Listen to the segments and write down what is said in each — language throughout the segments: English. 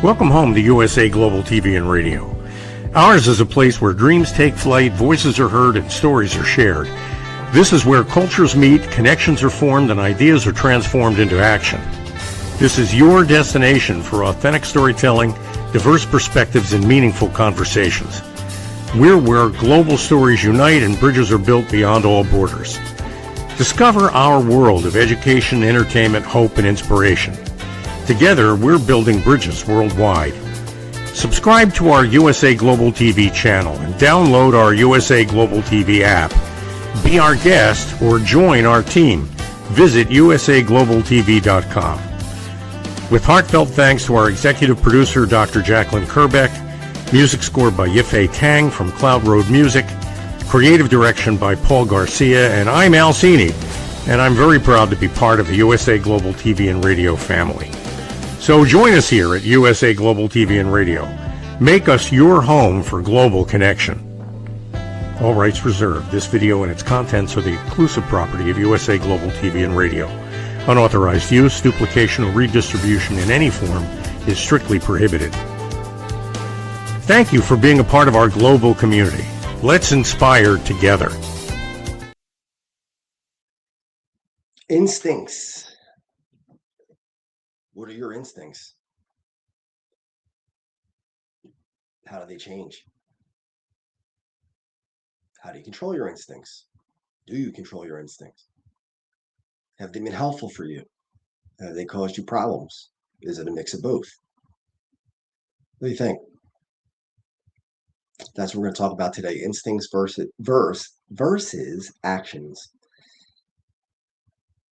Welcome home to USA Global TV and Radio. Ours is a place where dreams take flight, voices are heard, and stories are shared. This is where cultures meet, connections are formed, and ideas are transformed into action. This is your destination for authentic storytelling, diverse perspectives, and meaningful conversations. We're where global stories unite and bridges are built beyond all borders. Discover our world of education, entertainment, hope, and inspiration. Together, we're building bridges worldwide. Subscribe to our USA Global TV channel and download our USA Global TV app. Be our guest or join our team. Visit usaglobaltv.com. With heartfelt thanks to our executive producer, Dr. Jacqueline Kerbeck, music scored by Yifei Tang from Cloud Road Music, creative direction by Paul Garcia, and I'm Al Cini, and I'm very proud to be part of the USA Global TV and Radio family. So join us here at USA Global TV and Radio. Make us your home for global connection. All rights reserved. This video and its contents are the exclusive property of USA Global TV and Radio. Unauthorized use, duplication, or redistribution in any form is strictly prohibited. Thank you for being a part of our global community. Let's inspire together. Instincts. What are your instincts? How do they change? How do you control your instincts? Do you control your instincts? Have they been helpful for you? Have they caused you problems? Is it a mix of both? What do you think? That's what we're going to talk about today. Instincts versus actions.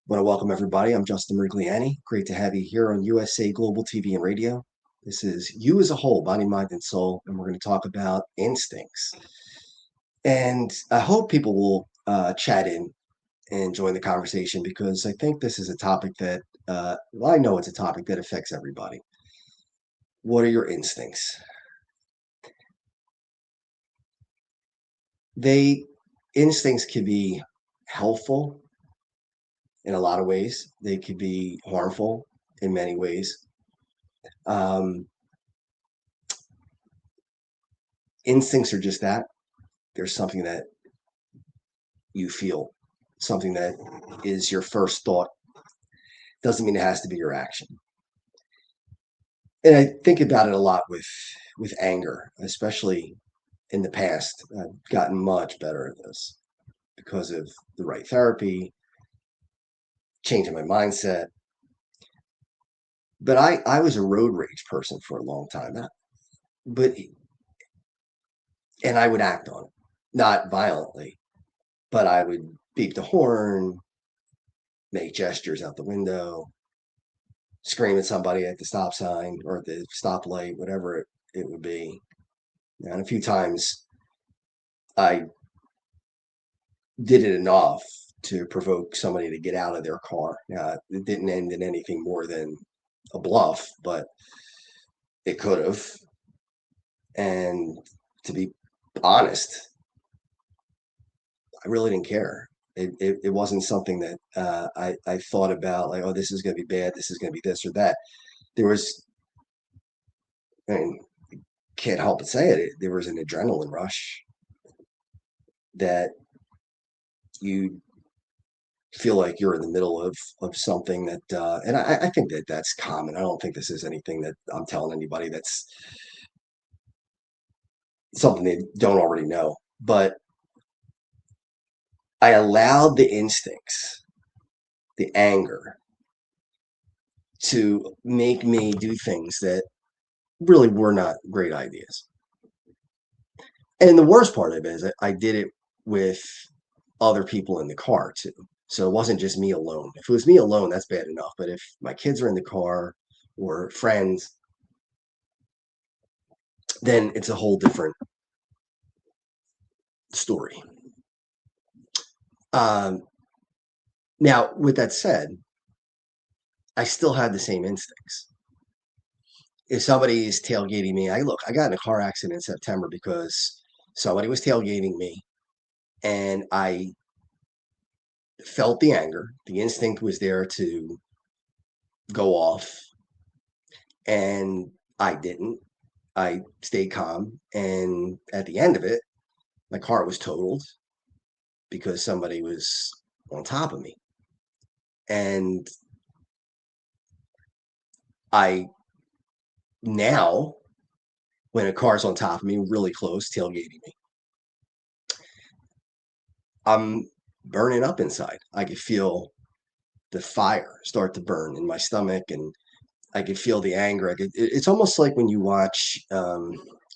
I want to welcome everybody. I'm Justin Rigliani. Great to have you here on USA Global TV and Radio. This is You as a Whole, Body, Mind, and Soul, and we're going to talk about instincts. And I hope people will chat in and join the conversation, because I think this is a topic that, I know it's a topic that affects everybody. What are your instincts? Instincts can be helpful in a lot of ways. They could be harmful in many ways. Instincts are just that. There's something that you feel, something that is your first thought. Doesn't mean it has to be your action. And I think about it a lot with anger, especially in the past. I've gotten much better at this because of the right therapy, changing my mindset. But I was a road rage person for a long time. And I would act on it, not violently, but I would beep the horn, make gestures out the window, scream at somebody at the stop sign or at the stoplight, whatever it would be. And a few times I did it enough to provoke somebody to get out of their car. Now, it didn't end in anything more than a bluff, but it could have. And to be honest, I really didn't care. It wasn't something that I thought about, like, oh, this is going to be bad, this is going to be this or that. There was, I mean, can't help but say it, there was an adrenaline rush that you feel like you're in the middle of something that, and I think that that's common. I don't think this is anything that I'm telling anybody that's something they don't already know. But I allowed the instincts, the anger, to make me do things that really were not great ideas. And the worst part of it is I did it with other people in the car too. So it wasn't just me alone. If it was me alone, that's bad enough. But if my kids are in the car or friends, then it's a whole different story. Now, with that said, I still had the same instincts. If somebody is tailgating me, I got in a car accident in September because somebody was tailgating me, and I felt the anger. The instinct was there to go off. And I didn't. I stayed calm. And at the end of it, my car was totaled because somebody was on top of me. And I now, when a car's on top of me, really close, tailgating me, I'm burning up inside. I could feel the fire start to burn in my stomach, and I could feel the anger. It's almost like when you watch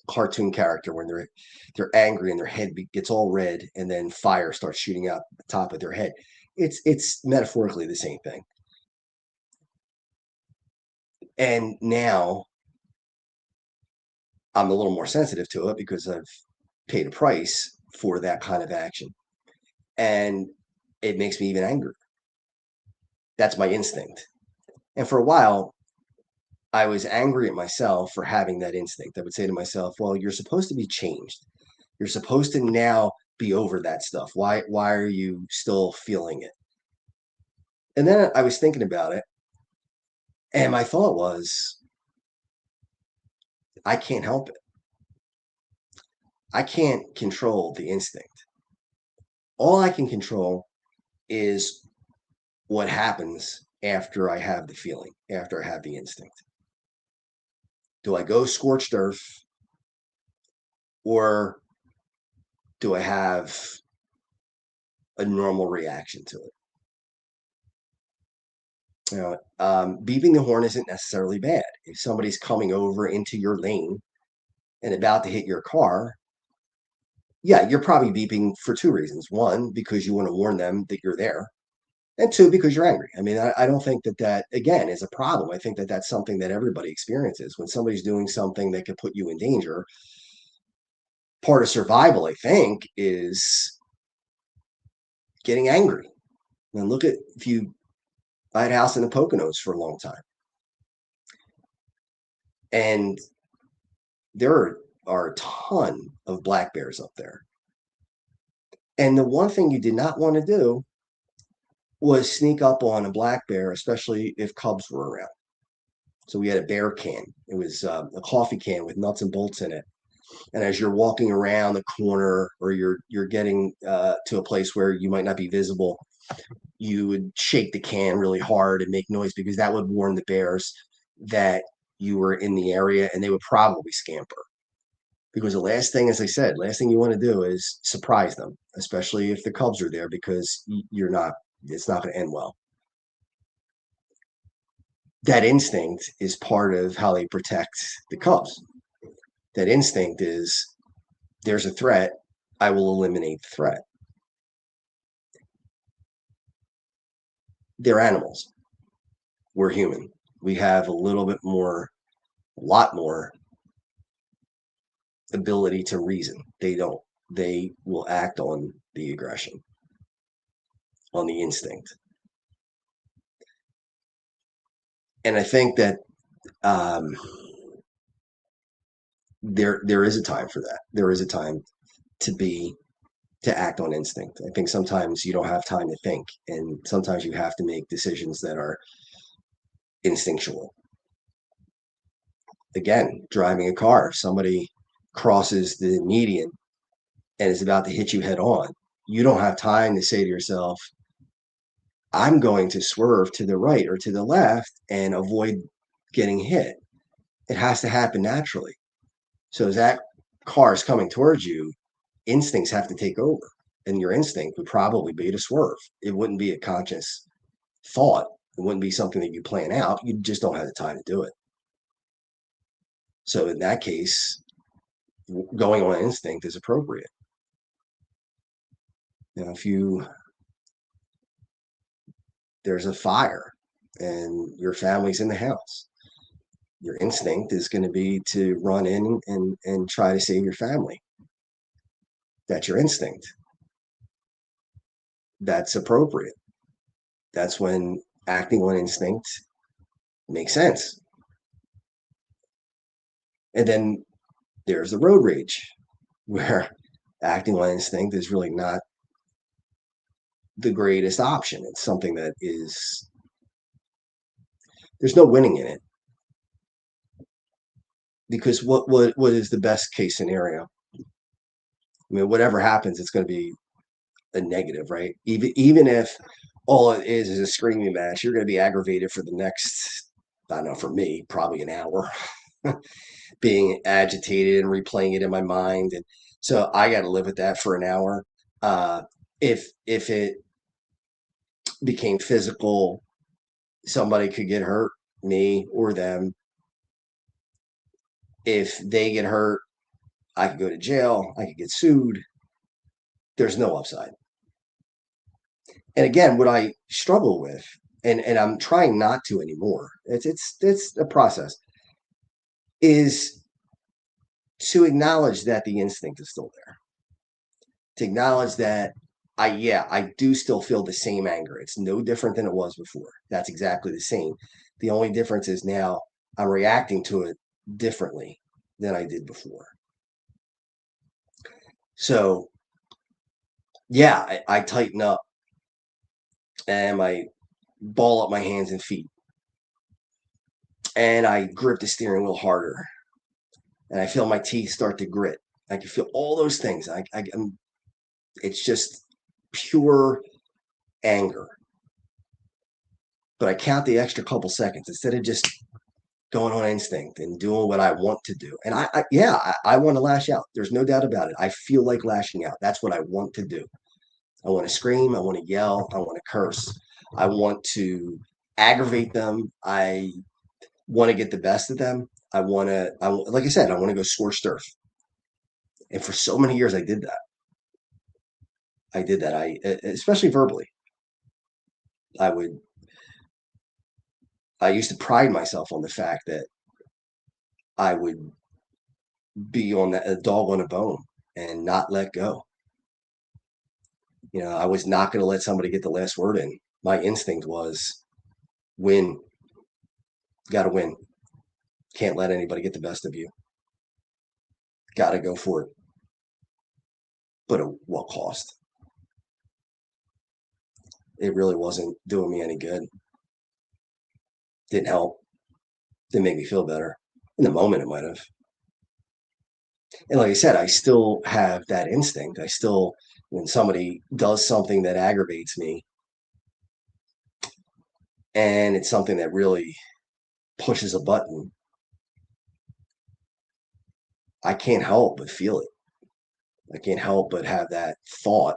cartoon character when they're angry and their head gets all red, and then fire starts shooting out the top of their head. It's metaphorically the same thing. And now I'm a little more sensitive to it because I've paid a price for that kind of action, and it makes me even angrier. That's my instinct. And for a while, I was angry at myself for having that instinct. I would say to myself, well, you're supposed to be changed. You're supposed to now be over that stuff. Why are you still feeling it? And then I was thinking about it, and my thought was, I can't help it. I can't control the instinct. All I can control is what happens after I have the feeling, after I have the instinct. Do I go scorched earth, or do I have a normal reaction to it? Beeping the horn isn't necessarily bad. If somebody's coming over into your lane and about to hit your car, yeah, you're probably beeping for two reasons. One, because you want to warn them that you're there, and two, because you're angry. I mean, I don't think that again is a problem. I think that that's something that everybody experiences when somebody's doing something that could put you in danger. Part of survival, I think, is getting angry. And look at I had a house in the Poconos for a long time, and there are a ton of black bears up there. And the one thing you did not want to do was sneak up on a black bear, especially if cubs were around. So we had a bear can. It was a coffee can with nuts and bolts in it. And as you're walking around the corner, or you're getting to a place where you might not be visible, you would shake the can really hard and make noise, because that would warn the bears that you were in the area, and they would probably scamper. Because the last thing, as I said, last thing you want to do is surprise them, especially if the cubs are there, because it's not going to end well. That instinct is part of how they protect the cubs. That instinct is, there's a threat, I will eliminate the threat. They're animals. We're human. We have a lot more ability to reason. They don't. They will act on the aggression, on the instinct. And I think that um, there is a time for that. There is a time to act on instinct. I think sometimes you don't have time to think, and sometimes you have to make decisions that are instinctual. Again, driving a car, if somebody crosses the median and is about to hit you head on, you don't have time to say to yourself, I'm going to swerve to the right or to the left and avoid getting hit. It has to happen naturally. So as that car is coming towards you, instincts have to take over. And your instinct would probably be to swerve. It wouldn't be a conscious thought. It wouldn't be something that you plan out. You just don't have the time to do it. So in that case, going on instinct is appropriate. If there's a fire and your family's in the house, your instinct is going to be to run in and try to save your family. That's your instinct. That's appropriate. That's when acting on instinct makes sense. And then there's the road rage, where acting on instinct is really not the greatest option. It's something that there's no winning in it. because what is the best case scenario? I mean, whatever happens, it's going to be a negative, right? Even if all it is a screaming match, you're going to be aggravated for the next, I don't know, for me, probably an hour, being agitated and replaying it in my mind. And so I got to live with that for an hour. If it became physical, somebody could get hurt, me or them. If they get hurt, I could go to jail. I could get sued. There's no upside. And again, what I struggle with, and I'm trying not to anymore, it's a process, is to acknowledge that the instinct is still there. To acknowledge that I do still feel the same anger. It's no different than it was before. That's exactly the same. The only difference is now I'm reacting to it differently than I did before. So yeah, I tighten up and I ball up my hands and feet and I grip the steering wheel harder and I feel my teeth start to grit. I can feel all those things. It's just pure anger. But I count the extra couple seconds instead of just going on instinct and doing what I want to do. And I want to lash out. There's no doubt about it. I feel like lashing out. That's what I want to do. I want to scream. I want to yell. I want to curse. I want to aggravate them. I want to get the best of them. Like I said, I want to go scorched earth. And for so many years, I did that. Especially verbally. I would, I used to pride myself on the fact that I would be on a dog on a bone and not let go. I was not going to let somebody get the last word in. My instinct was win. Got to win. Can't let anybody get the best of you. Got to go for it. But at what cost? It really wasn't doing me any good. Didn't help. Didn't make me feel better. In the moment, it might have. And like I said, I still have that instinct. When somebody does something that aggravates me and it's something that really pushes a button, I can't help but feel it. I can't help but have that thought.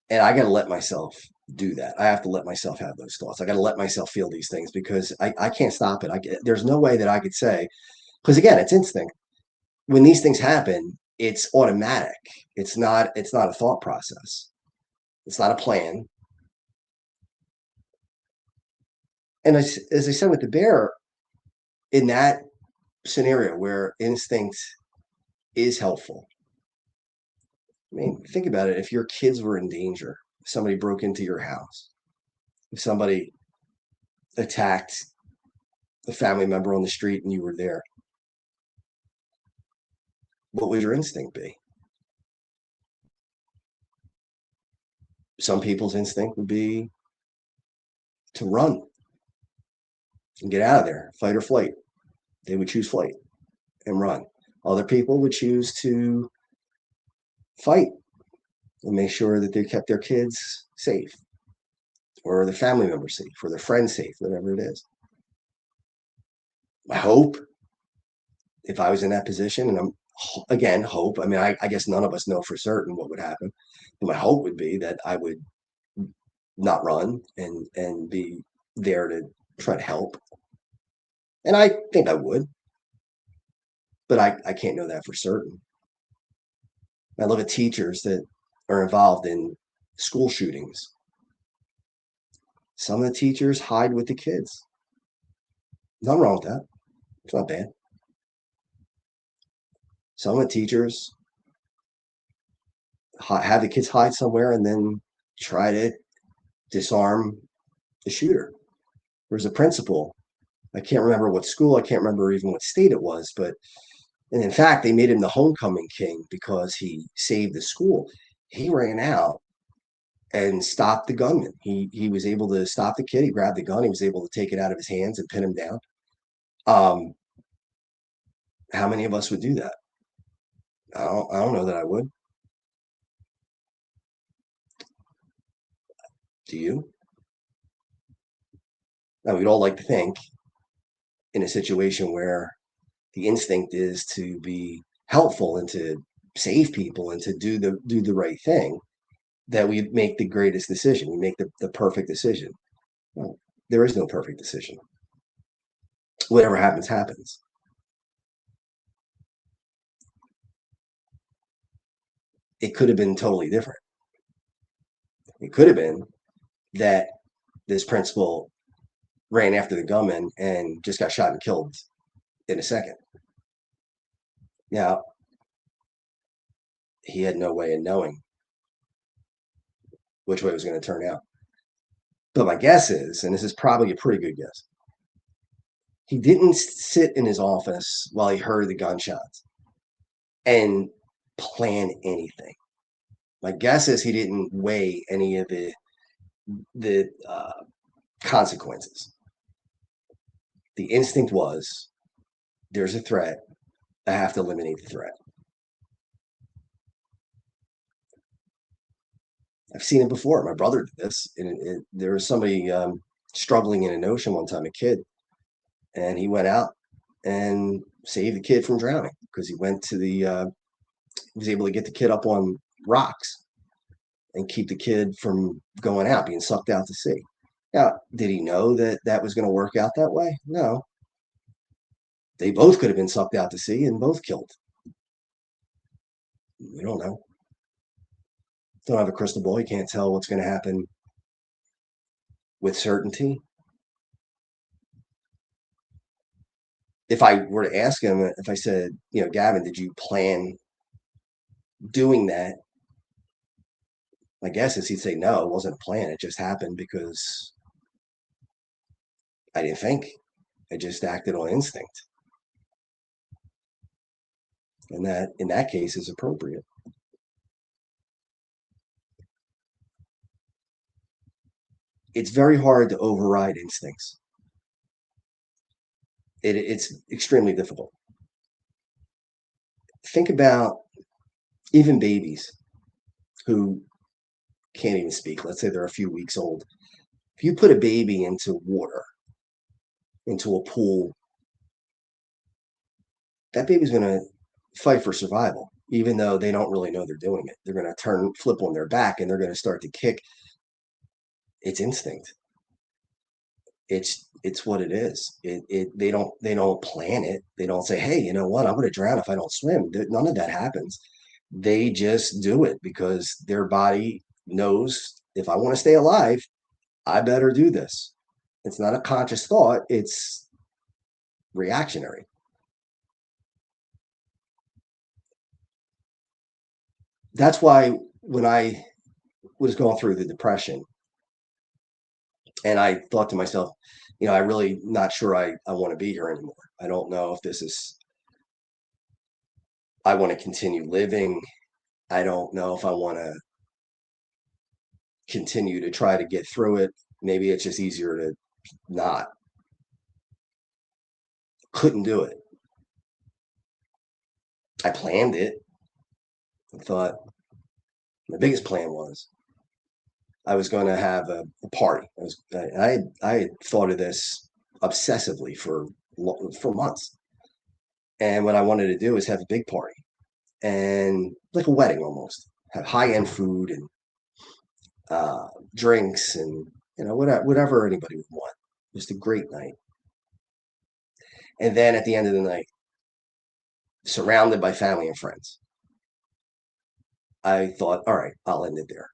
And I got to let myself do that. I have to let myself have those thoughts. I got to let myself feel these things because I can't stop it. There's no way that I could say, because again, it's instinct. When these things happen, it's automatic. It's not a thought process. It's not a plan. And as I said with the bear, in that scenario where instinct is helpful, I mean, think about it. If your kids were in danger, if somebody broke into your house, if somebody attacked a family member on the street and you were there, what would your instinct be? Some people's instinct would be to run and get out of there, fight or flight. They would choose flight and run. Other people would choose to fight and make sure that they kept their kids safe or the family members safe or their friends safe, whatever it is. My hope, if I was in that position, and again, hope, I mean, I guess none of us know for certain what would happen, but my hope would be that I would not run and be there to try to help. And I think I would, but I can't know that for certain. I look at teachers that are involved in school shootings. Some of the teachers hide with the kids. Nothing wrong with that. It's not bad. Some of the teachers have the kids hide somewhere and then try to disarm the shooter. There's a principal. I can't remember what school. I can't remember even what state it was, and in fact, they made him the homecoming king because he saved the school. He ran out and stopped the gunman. He was able to stop the kid. He grabbed the gun. He was able to take it out of his hands and pin him down. How many of us would do that? I don't know that I would. Do you? Now, we'd all like to think in a situation where the instinct is to be helpful and to save people and to do the right thing, that we make the greatest decision. We make the perfect decision. Well, there is no perfect decision. Whatever happens, happens. It could have been totally different. It could have been that this principal ran after the gunman and just got shot and killed in a second. Now, he had no way of knowing which way it was going to turn out. But my guess is, and this is probably a pretty good guess, he didn't sit in his office while he heard the gunshots and plan anything. My guess is he didn't weigh any of the consequences. The instinct was, there's a threat. I have to eliminate the threat. I've seen it before. My brother did this. And there was somebody struggling in an ocean one time, a kid, and he went out and saved the kid from drowning because he went to he was able to get the kid up on rocks and keep the kid from going out, being sucked out to sea. Now, did he know that that was going to work out that way? No. They both could have been sucked out to sea and both killed. We don't know. Don't have a crystal ball. You can't tell what's going to happen with certainty. If I were to ask him, if I said, Gavin, did you plan doing that? My guess is he'd say, no, it wasn't a plan. It just happened because I didn't think. I just acted on instinct. And that, in that case, is appropriate. It's very hard to override instincts. It's extremely difficult. Think about even babies who can't even speak. Let's say they're a few weeks old. If you put a baby into water, into a pool, that baby's going to fight for survival, even though they don't really know they're doing it. They're going to flip on their back, and they're going to start to kick. It's instinct. It's what it is. They don't plan it. They don't say, hey, you know what? I'm going to drown if I don't swim. None of that happens. They just do it because their body knows, if I want to stay alive, I better do this. It's not a conscious thought. It's reactionary. That's why when I was going through the depression, and I thought to myself, I really not sure I want to be here anymore. I don't know if I want to continue living. I don't know if I want to continue to try to get through it. Maybe it's just easier to not. Couldn't do it. I planned it. I thought my biggest plan was I was going to have a party. I had thought of this obsessively for months. And what I wanted to do is have a big party, and like a wedding almost, have high-end food and drinks and whatever anybody would want. Just a great night. And then at the end of the night, surrounded by family and friends, I thought, all right, I'll end it there.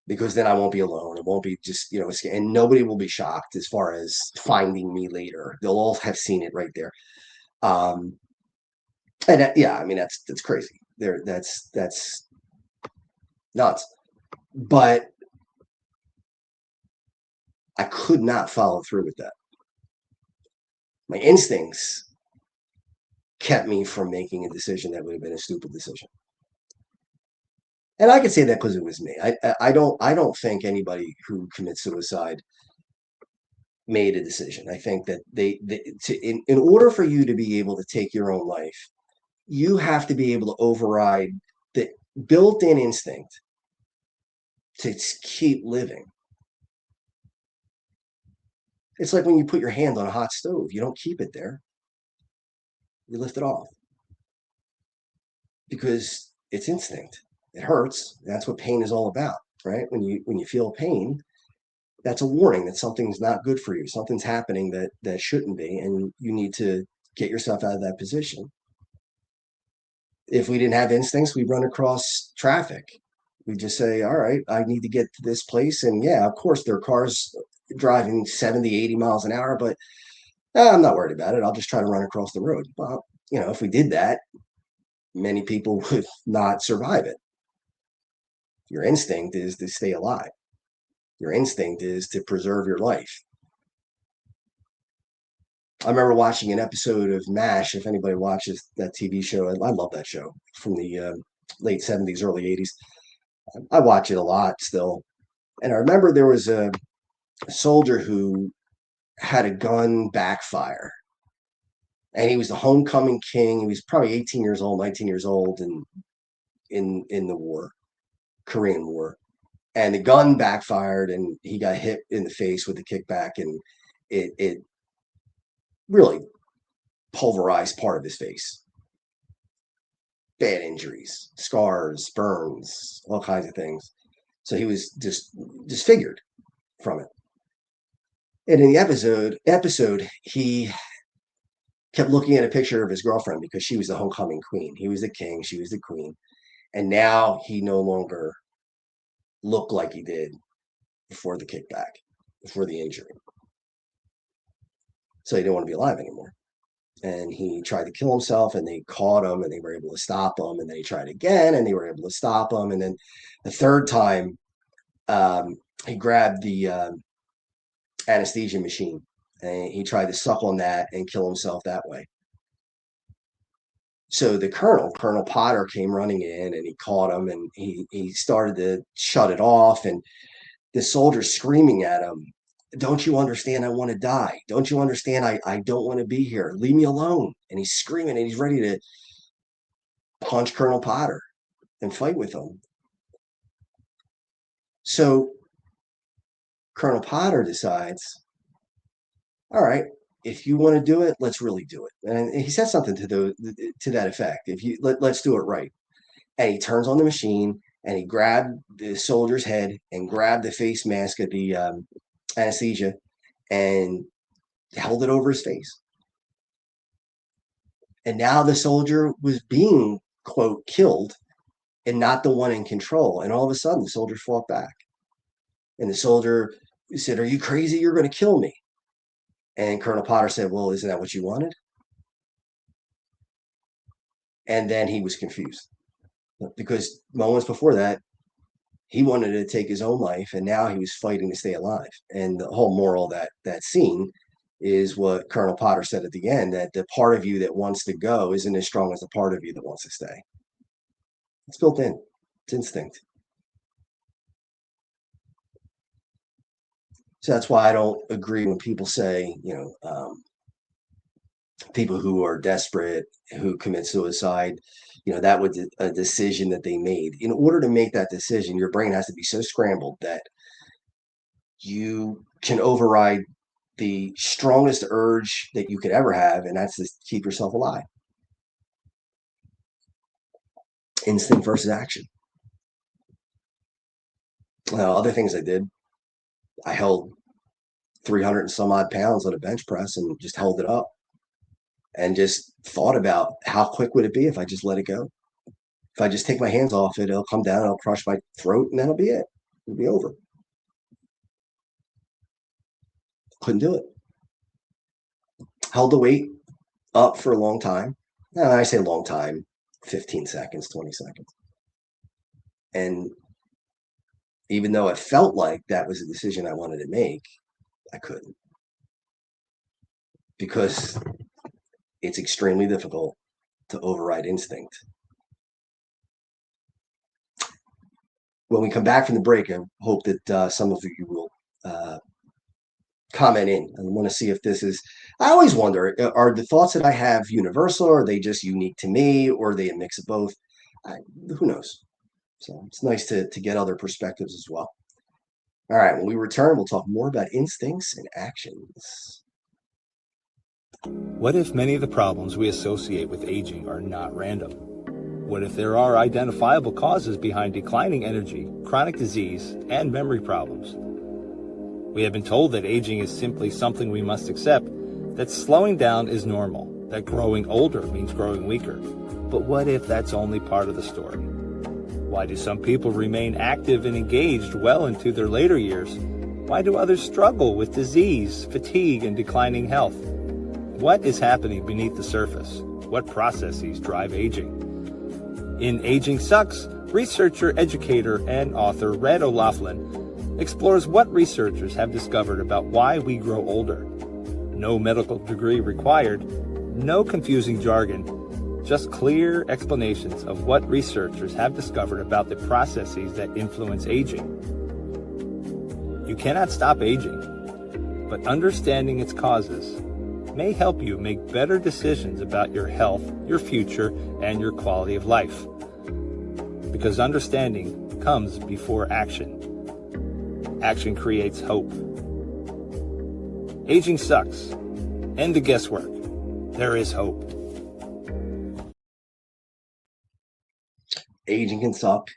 Because then I won't be alone. It won't be just, and nobody will be shocked as far as finding me later. They'll all have seen it right there. And yeah, I mean, that's crazy. That's nuts. But I could not follow through with that. My instincts kept me from making a decision that would have been a stupid decision. And I could say that because it was me. I don't think anybody who commits suicide made a decision. I think that in order for you to be able to take your own life, you have to be able to override the built-in instinct to keep living. It's like when you put your hand on a hot stove, you don't keep it there. You lift it off because it's instinct. It hurts. That's what pain is all about, right? When you feel pain, that's a warning that something's not good for you. Something's happening that shouldn't be, and you need to get yourself out of that position. If we didn't have instincts, we'd run across traffic. We'd just say, all right, I need to get to this place. And yeah, of course, there are cars driving 70, 80 miles an hour, but I'm not worried about it. I'll just try to run across the road. Well, if we did that, many people would not survive it. Your instinct is to stay alive. Your instinct is to preserve your life. I remember watching an episode of MASH. If anybody watches that TV show, I love that show from the late 70s, early 80s. I watch it a lot still. And I remember there was a soldier who had a gun backfire. And he was the homecoming king. He was probably 18 years old, 19 years old in the war, Korean War. And the gun backfired and he got hit in the face with the kickback, and it really pulverized part of his face. Bad injuries, scars, burns, all kinds of things. So he was just disfigured from it. And in the episode, he kept looking at a picture of his girlfriend because she was the homecoming queen. He was the king, she was the queen. And now he no longer looked like he did before the kickback, before the injury. So he didn't want to be alive anymore. And he tried to kill himself, and they caught him, and they were able to stop him. And then he tried again, and they were able to stop him. And then the third time, he grabbed the anesthesia machine, and he tried to suck on that and kill himself that way. So the Colonel Potter, came running in, and he caught him, and he started to shut it off. And the soldier screaming at him, "Don't you understand? I want to die. Don't you understand? I don't want to be here. Leave me alone." And he's screaming, and he's ready to punch Colonel Potter and fight with him. So Colonel Potter decides, all right, if you want to do it, let's really do it. And he said something to that effect. If you let's do it right. And he turns on the machine, and he grabbed the soldier's head and grabbed the face mask of the anesthesia and held it over his face. And now the soldier was being, quote, killed and not the one in control. And all of a sudden, the soldier fought back. And the soldier said, "Are you crazy? You're going to kill me." And Colonel Potter said, "Well, isn't that what you wanted?" And then he was confused because moments before that, he wanted to take his own life, and now he was fighting to stay alive. And the whole moral of that scene is what Colonel Potter said at the end, that the part of you that wants to go isn't as strong as the part of you that wants to stay. It's built in. It's instinct. So that's why I don't agree when people say, people who are desperate, who commit suicide, that was a decision that they made. In order to make that decision, your brain has to be so scrambled that you can override the strongest urge that you could ever have, and that's to keep yourself alive. Instinct versus action. Other things I did, I held 300 and some odd pounds on a bench press and just held it up and just thought about how quick would it be if I just let it go. If I just take my hands off it, it'll come down, it'll crush my throat, and that'll be it. It'll be over. Couldn't do it. Held the weight up for a long time. Now, I say long time, 15 seconds, 20 seconds. And even though it felt like that was a decision I wanted to make, I couldn't. Because it's extremely difficult to override instinct. When we come back from the break, I hope that some of you will comment in. I want to see if this is, I always wonder, are the thoughts that I have universal, or are they just unique to me, or are they a mix of both? I, who knows? So it's nice to get other perspectives as well. All right, when we return, we'll talk more about instincts and actions. What if many of the problems we associate with aging are not random? What if there are identifiable causes behind declining energy, chronic disease, and memory problems? We have been told that aging is simply something we must accept, that slowing down is normal, that growing older means growing weaker. But what if that's only part of the story? Why do some people remain active and engaged well into their later years? Why do others struggle with disease, fatigue, and declining health? What is happening beneath the surface? What processes drive aging? In Aging Sucks, researcher, educator, and author Red O'Loughlin explores what researchers have discovered about why we grow older. No medical degree required, no confusing jargon, just clear explanations of what researchers have discovered about the processes that influence aging. You cannot stop aging, but understanding its causes may help you make better decisions about your health, your future, and your quality of life. Because understanding comes before action. Action creates hope. Aging sucks. End the guesswork. There is hope. Aging can suck.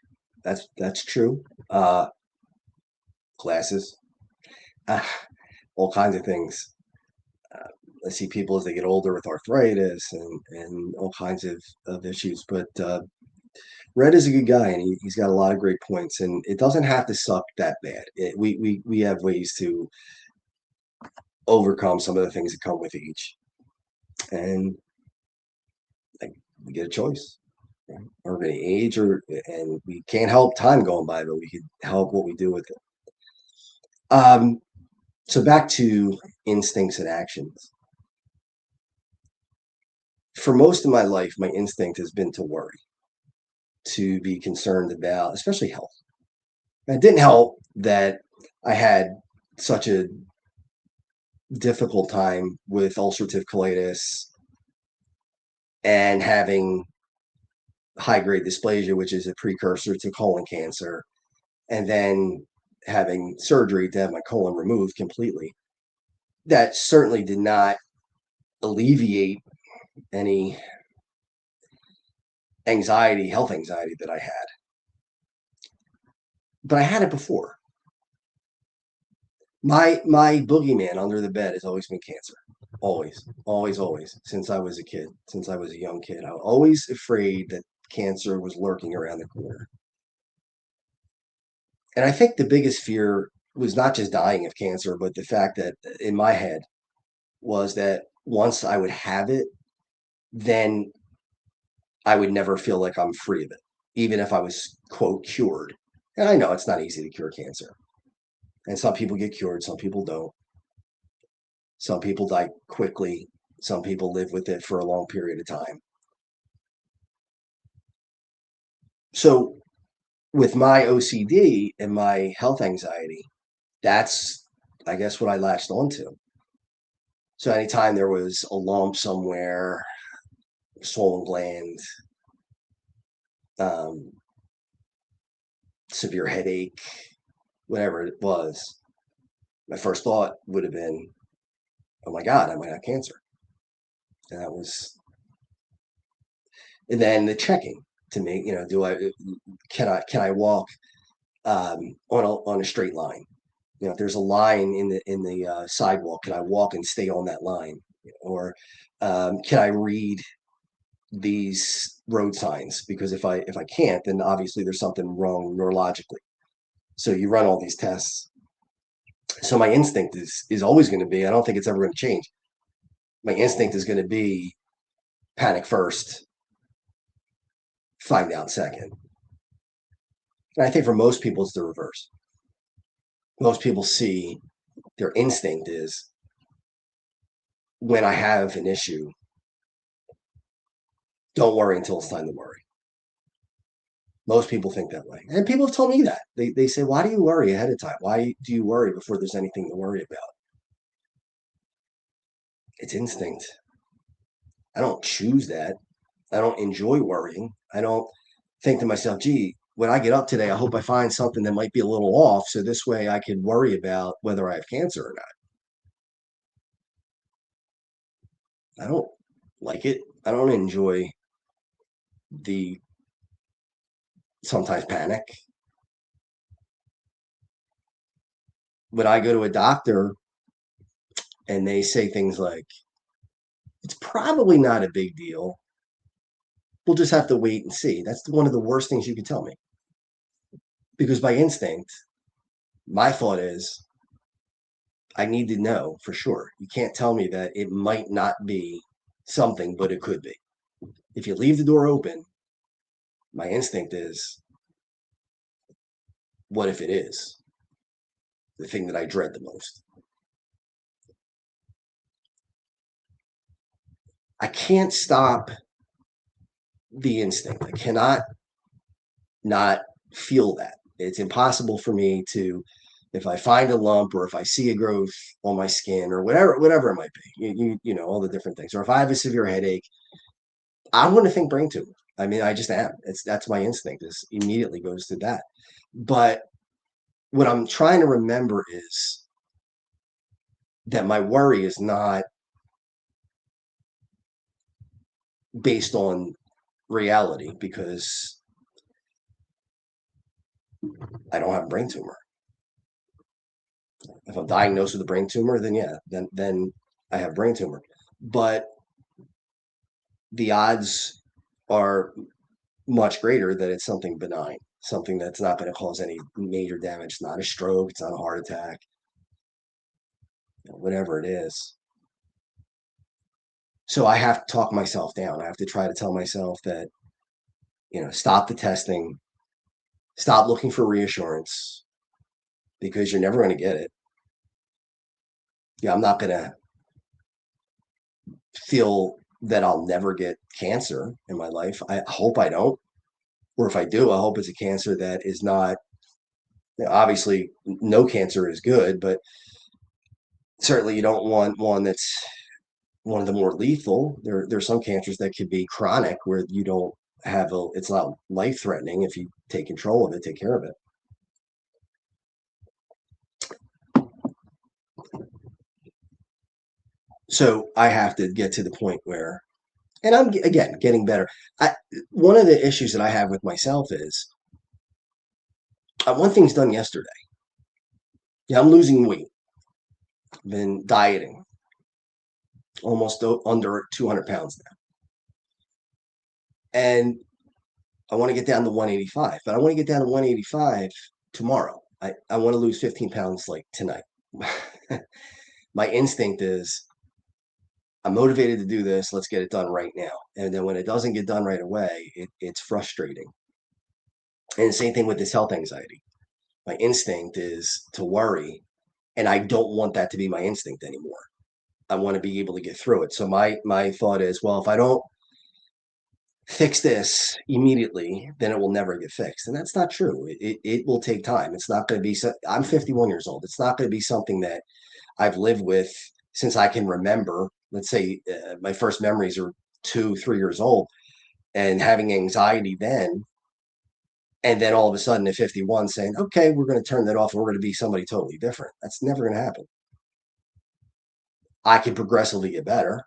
That's true. Glasses, all kinds of things. I see people as they get older with arthritis and all kinds of issues. But Red is a good guy, and he's got a lot of great points. And it doesn't have to suck that bad. We have ways to overcome some of the things that come with age, and like we get a choice. Right? We're going to age, and we can't help time going by, but we can help what we do with it. So back to instincts and actions. For most of my life, my instinct has been to worry, to be concerned about, especially health. And it didn't help that I had such a difficult time with ulcerative colitis and having high grade dysplasia, which is a precursor to colon cancer, and then having surgery to have my colon removed completely. That certainly did not alleviate any anxiety, health anxiety that I had. But I had it before. My boogeyman under the bed has always been cancer. Always, always, always. Since I was a kid, since I was a young kid, I was always afraid that cancer was lurking around the corner. And I think the biggest fear was not just dying of cancer, but the fact that in my head was that once I would have it, then I would never feel like I'm free of it, even if I was, quote, cured. And I know it's not easy to cure cancer. And some people get cured, some people don't. Some people die quickly. Some people live with it for a long period of time. So with my OCD and my health anxiety, that's, I guess, what I latched onto. So anytime there was a lump somewhere, swollen gland, um, severe headache, whatever it was, my first thought would have been, oh my God, I might have cancer. And that was, and then the checking to me, can I walk on a straight line? If there's a line in the sidewalk, can I walk and stay on that line? Or can I read these road signs? Because if I can't, then obviously there's something wrong neurologically. So you run all these tests. So my instinct is always going to be, I don't think it's ever going to change. My instinct is going to be panic first, find out second. And I think for most people, it's the reverse. Most people see their instinct is when I have an issue, don't worry until it's time to worry. Most people think that way. And people have told me that. They say, why do you worry ahead of time? Why do you worry before there's anything to worry about? It's instinct. I don't choose that. I don't enjoy worrying. I don't think to myself, gee, when I get up today, I hope I find something that might be a little off. So this way I can worry about whether I have cancer or not. I don't like it. I don't enjoy the sometimes panic. When I go to a doctor and they say things like, it's probably not a big deal. We'll just have to wait and see. That's one of the worst things you can tell me. Because by instinct, my thought is, I need to know for sure. You can't tell me that it might not be something, but it could be. If you leave the door open, my instinct is, what if it is? The thing that I dread the most. I can't stop the instinct. I cannot not feel that. It's impossible for me to, if I find a lump or if I see a growth on my skin or whatever it might be, you know, all the different things. Or if I have a severe headache, I'm going to think brain tumor. I mean, I just am. That's my instinct. Is immediately goes to that. But what I'm trying to remember is that my worry is not based on reality because I don't have a brain tumor. If I'm diagnosed with a brain tumor, then yeah, then I have brain tumor. But the odds are much greater that it's something benign, something that's not going to cause any major damage. It's not a stroke, it's not a heart attack, whatever it is. So I have to talk myself down. I have to try to tell myself that, you know, stop the testing, stop looking for reassurance because you're never going to get it. Yeah, I'm not going to feel that I'll never get cancer in my life. I hope I don't. Or if I do, I hope it's a cancer that is not, you know, obviously no cancer is good, but certainly you don't want one that's one of the more lethal. There's some cancers that could be chronic where you don't have it's not life threatening if you take control of it, take care of it. So I have to get to the point where, and I'm again getting better. One of the issues that I have with myself is I want things done yesterday. Yeah, I'm losing weight. I've been dieting almost under 200 pounds now. And I want to get down to 185, but I want to get down to 185 tomorrow. I want to lose 15 pounds like tonight. My instinct is I'm motivated to do this. Let's get it done right now. And then when it doesn't get done right away, it's frustrating. And the same thing with this health anxiety. My instinct is to worry, and I don't want that to be my instinct anymore. I want to be able to get through it. So my thought is, well, if I don't fix this immediately, then it will never get fixed. And that's not true. It will take time. It's not going to be, I'm 51 years old. It's not going to be something that I've lived with since I can remember. Let's say my first memories are 2, 3 years old and having anxiety then. And then all of a sudden at 51 saying, okay, we're going to turn that off and we're going to be somebody totally different. That's never going to happen. I can progressively get better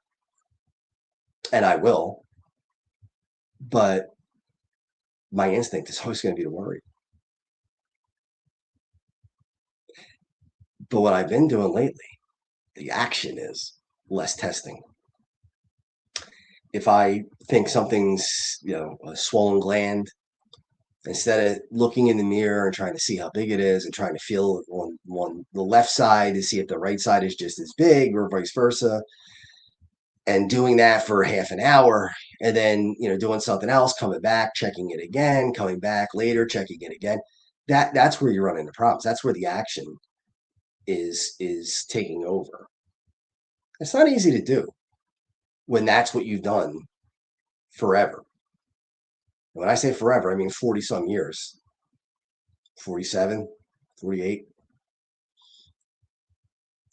and I will, but my instinct is always going to be to worry. But what I've been doing lately, the action is less testing. If I think something's, you know, a swollen gland, instead of looking in the mirror and trying to see how big it is and trying to feel on the left side to see if the right side is just as big or vice versa, and doing that for half an hour and then, you know, doing something else, coming back, checking it again, coming back later, checking it again, that's where you run into problems. That's where the action is taking over. It's not easy to do when that's what you've done forever. When I say forever, I mean 40 some years, 47, 48.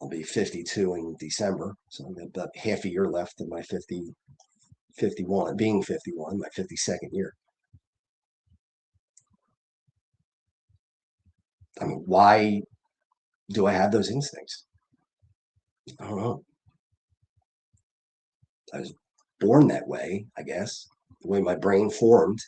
I'll be 52 in December. So I've got about half a year left of my 51, being 51, my 52nd year. I mean, why do I have those instincts? I don't know. I was born that way, I guess, the way my brain formed.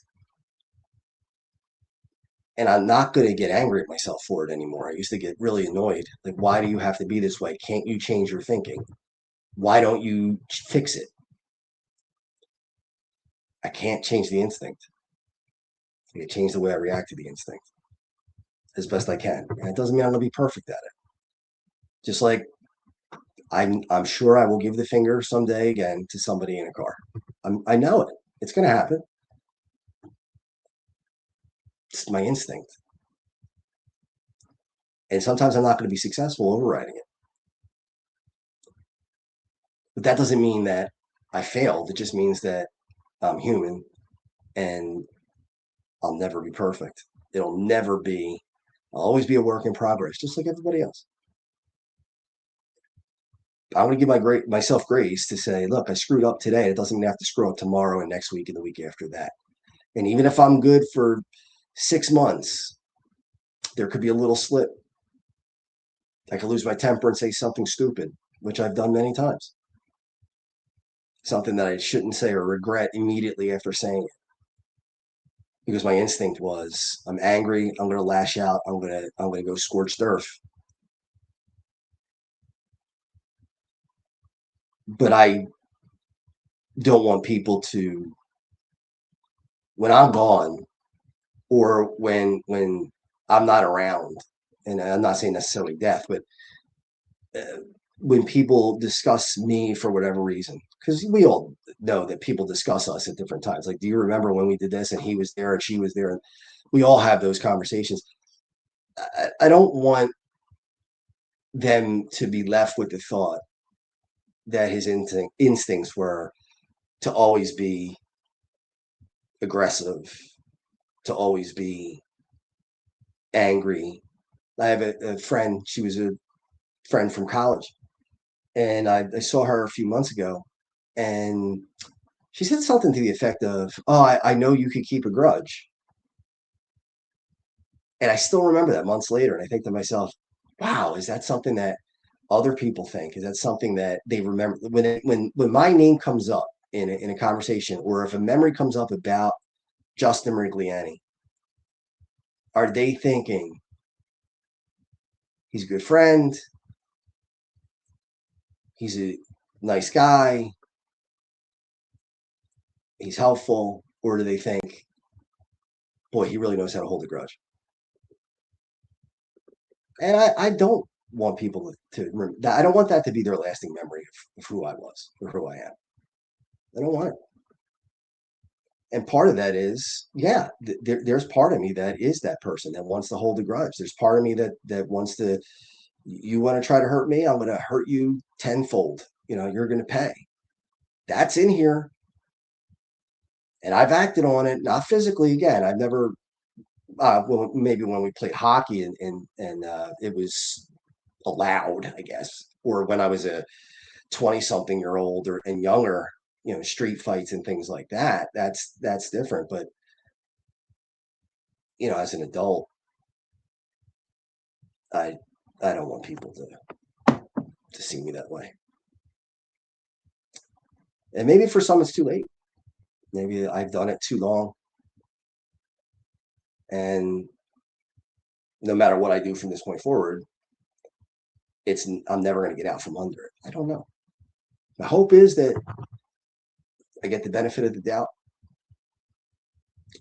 And I'm not going to get angry at myself for it anymore. I used to get really annoyed. Like, why do you have to be this way? Can't you change your thinking? Why don't you fix it? I can't change the instinct. I can change the way I react to the instinct as best I can. And it doesn't mean I'm going to be perfect at it. Just like I'm sure I will give the finger someday again to somebody in a car. I know it. It's going to happen. It's my instinct. And sometimes I'm not going to be successful overriding it. But that doesn't mean that I failed. It just means that I'm human and I'll never be perfect. It'll never be, I'll always be a work in progress, just like everybody else. I'm going to give myself grace to say, look, I screwed up today. It doesn't mean I have to screw up tomorrow and next week and the week after that. And even if I'm good for 6 months, there could be a little slip. I could lose my temper and say something stupid, which I've done many times. Something that I shouldn't say or regret immediately after saying it. Because my instinct was, I'm angry, I'm going to lash out, I'm going to go scorched earth. But I don't want people to, when I'm gone or when I'm not around, and I'm not saying necessarily death, but when people discuss me for whatever reason, because we all know that people discuss us at different times. Like, do you remember when we did this and he was there and she was there? And we all have those conversations. I don't want them to be left with the thought that his instincts were to always be aggressive, to always be angry. I have a friend, she was a friend from college, and I saw her a few months ago, and she said something to the effect of, oh, I know you could keep a grudge. And I still remember that months later, and I think to myself, wow, is that something that other people think? Is that something that they remember? When my name comes up in a conversation, or if a memory comes up about Justin Rigliani, are they thinking he's a good friend, he's a nice guy, he's helpful, or do they think, boy, he really knows how to hold a grudge? And I don't want people to remember that. I don't want that to be their lasting memory of who I was or who I am. I don't want it. And part of that is, yeah, there's part of me that is that person that wants to hold a grudge. There's part of me that wants to, you want to try to hurt me, I'm going to hurt you tenfold. You're going to pay. That's in here. And I've acted on it, not physically. Again, I've never, well, maybe when we played hockey and it was allowed, I guess, or when I was a 20-something-year-old and younger, street fights and things like that. That's different. But as an adult, I don't want people to see me that way. And maybe for some it's too late. Maybe I've done it too long. And no matter what I do from this point forward, I'm never going to get out from under it. I don't know. My hope is that I get the benefit of the doubt,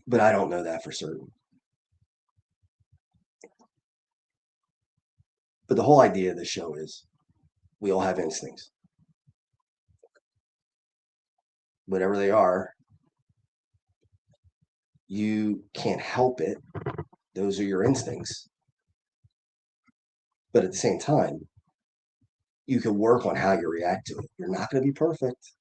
but I don't know that for certain. But the whole idea of the show is we all have instincts. Whatever they are, you can't help it. Those are your instincts. But at the same time, you can work on how you react to it. You're not going to be perfect.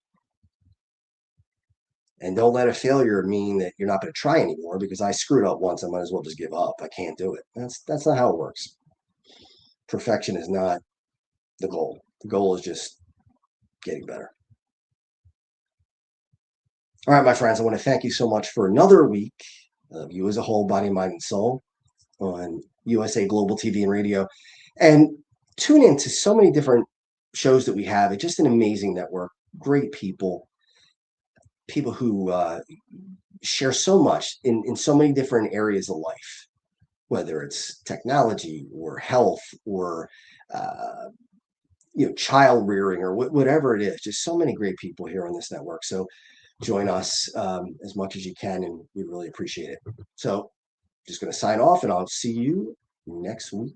And don't let a failure mean that you're not going to try anymore because I screwed up once. I might as well just give up. I can't do it. That's not how it works. Perfection is not the goal. The goal is just getting better. All right, my friends, I want to thank you so much for another week of You as a Whole, Body, Mind, and Soul on USA Global TV and Radio. And tune in to so many different shows that we have. It's just an amazing network. Great people who share so much in so many different areas of life, whether it's technology or health or child rearing or whatever it is. Just so many great people here on this network. So join us as much as you can, and we really appreciate it. So just going to sign off, and I'll see you next week.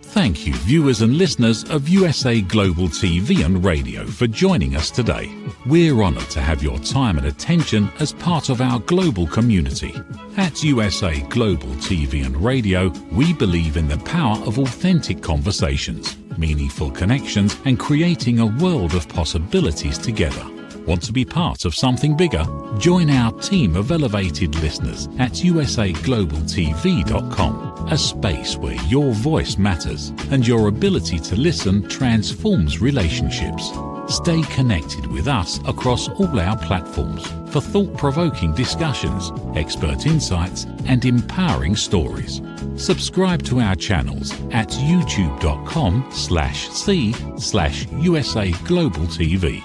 Thank you, viewers and listeners of USA Global TV and Radio, for joining us today. We're honoured to have your time and attention as part of our global community. At USA Global TV and Radio, we believe in the power of authentic conversations, meaningful connections, and creating a world of possibilities together. Want to be part of something bigger? Join our team of elevated listeners at usaglobaltv.com, a space where your voice matters and your ability to listen transforms relationships. Stay connected with us across all our platforms for thought-provoking discussions, expert insights, and empowering stories. Subscribe to our channels at youtube.com/c/usaglobaltv.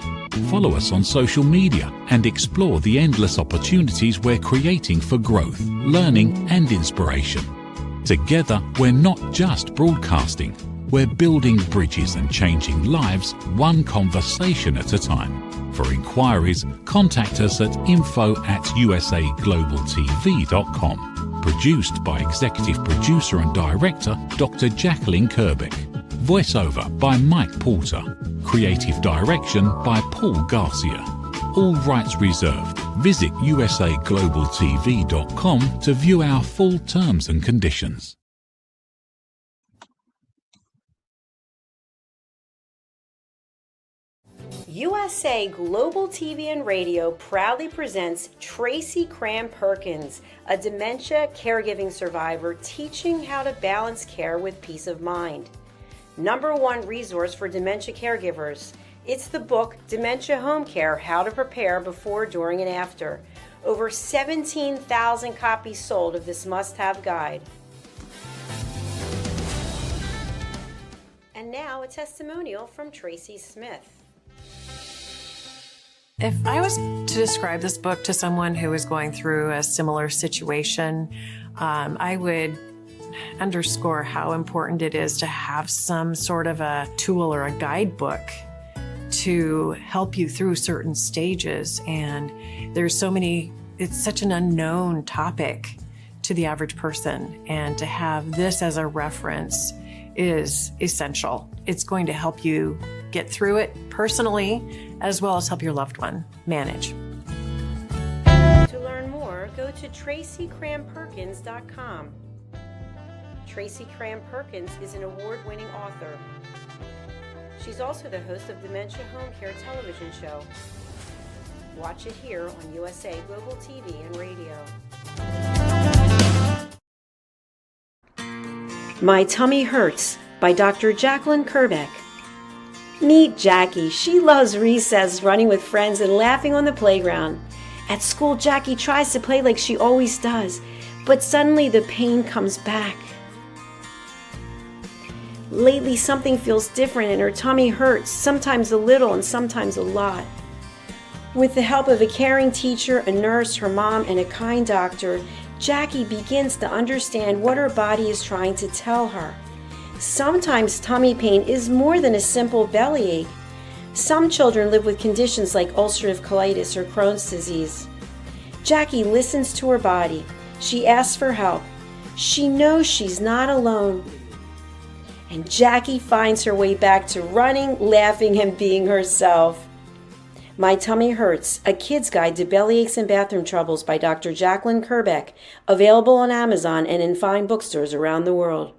Follow us on social media and explore the endless opportunities we're creating for growth, learning, and inspiration. Together, we're not just broadcasting, we're building bridges and changing lives one conversation at a time. For inquiries, contact us at info@usaglobaltv.com. Produced by Executive Producer and Director Dr. Jacqueline Kerbeck. Voiceover by Mike Porter. Creative direction by Paul Garcia. All rights reserved. Visit usaglobaltv.com to view our full terms and conditions. USA Global TV and Radio proudly presents Tracy Cram-Perkins, a dementia caregiving survivor teaching how to balance care with peace of mind. #1 resource for dementia caregivers. It's the book Dementia Home Care: How to Prepare Before, During, and After. Over 17,000 copies sold of this must-have guide. And now a testimonial from Tracy Smith. If I was to describe this book to someone who is going through a similar situation, I would underscore how important it is to have some sort of a tool or a guidebook to help you through certain stages. And there's so many, it's such an unknown topic to the average person. And to have this as a reference is essential. It's going to help you get through it personally, as well as help your loved one manage. To learn more, go to tracycramperkins.com. Tracy Cram-Perkins is an award-winning author. She's also the host of Dementia Home Care television show. Watch it here on USA Global TV and Radio. My Tummy Hurts by Dr. Jacqueline Kerbeck. Meet Jackie. She loves recess, running with friends, and laughing on the playground. At school, Jackie tries to play like she always does, but suddenly the pain comes back. Lately, something feels different and her tummy hurts, sometimes a little and sometimes a lot. With the help of a caring teacher, a nurse, her mom, and a kind doctor, Jackie begins to understand what her body is trying to tell her. Sometimes tummy pain is more than a simple bellyache. Some children live with conditions like ulcerative colitis or Crohn's disease. Jackie listens to her body. She asks for help. She knows she's not alone. And Jackie finds her way back to running, laughing, and being herself. My Tummy Hurts, a kid's guide to bellyaches and bathroom troubles by Dr. Jacqueline Kerbeck, available on Amazon and in fine bookstores around the world.